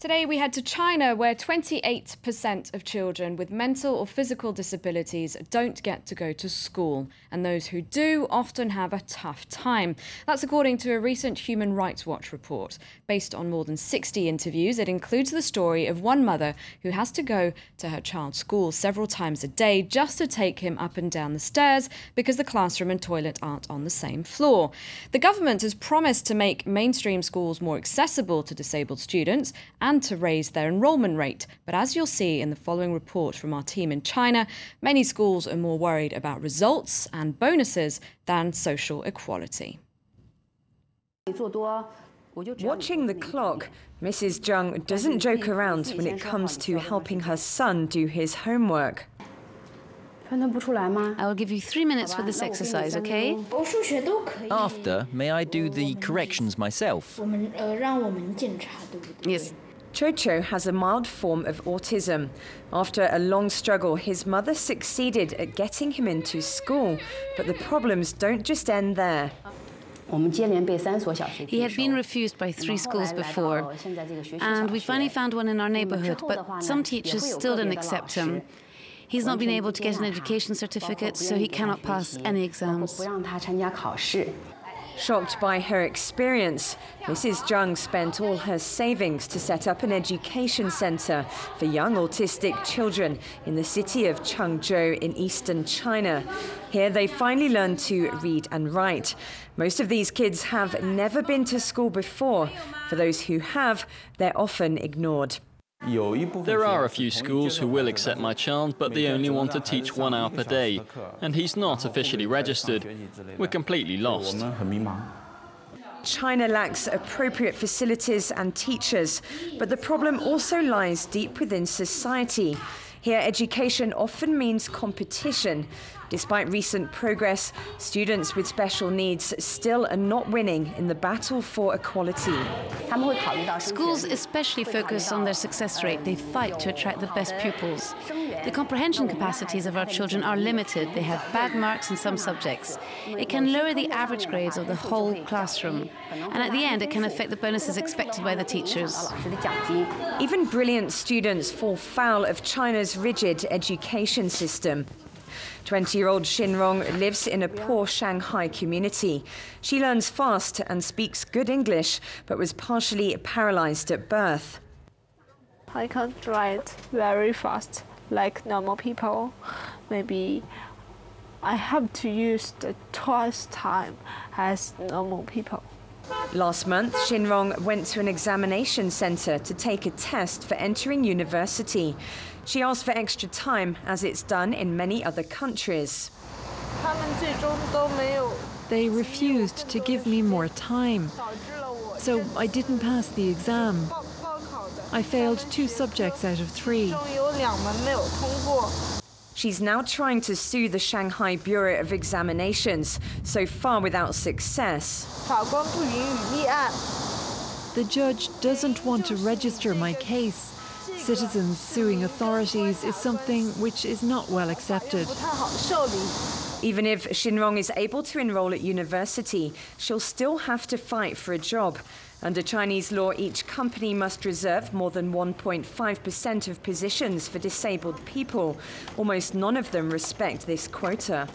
Today we head to China, where 28% of children with mental or physical disabilities don't get to go to school, and those who do often have a tough time. That's according to a recent Human Rights Watch report. Based on more than 60 interviews, it includes the story of one mother who has to go to her child's school several times a day just to take him up and down the stairs because the classroom and toilet aren't on the same floor. The government has promised to make mainstream schools more accessible to disabled students and to raise their enrollment rate. But as you'll see in the following report from our team in China, many schools are more worried about results and bonuses than social equality. Watching the clock, Mrs. Zhang doesn't joke around when it comes to helping her son do his homework. I will give you 3 minutes for this exercise, okay? After, may I do the corrections myself? Yes. Chocho has a mild form of autism. After a long struggle, his mother succeeded at getting him into school, but the problems don't just end there. He had been refused by 3 schools before, and we finally found one in our neighborhood, but some teachers still didn't accept him. He's not been able to get an education certificate, so he cannot pass any exams. Shocked by her experience, Mrs. Zhang spent all her savings to set up an education centre for young autistic children in the city of Changzhou in eastern China. Here they finally learn to read and write. Most of these kids have never been to school before. For those who have, they're often ignored. There are a few schools who will accept my child, but they only want to teach 1 hour per day, and he's not officially registered. We're completely lost. China lacks appropriate facilities and teachers, but the problem also lies deep within society. Here, education often means competition. Despite recent progress, students with special needs still are not winning in the battle for equality. Schools especially focus on their success rate. They fight to attract the best pupils. The comprehension capacities of our children are limited. They have bad marks in some subjects. It can lower the average grades of the whole classroom. And at the end, it can affect the bonuses expected by the teachers. Even brilliant students fall foul of China's rigid education system. 20-year-old Xinrong lives in a poor Shanghai community. She learns fast and speaks good English, but was partially paralyzed at birth. I can't write very fast like normal people. Maybe I have to use the twice time as normal people. Last month, Xinrong went to an examination centre to take a test for entering university. She asked for extra time, as it's done in many other countries. They refused to give me more time, so I didn't pass the exam. I failed 2 subjects out of 3. She's now trying to sue the Shanghai Bureau of Examinations, so far without success. The judge doesn't want to register my case. Citizens suing authorities is something which is not well accepted. Even if Xinrong is able to enroll at university, she'll still have to fight for a job. Under Chinese law, each company must reserve more than 1.5% of positions for disabled people. Almost none of them respect this quota.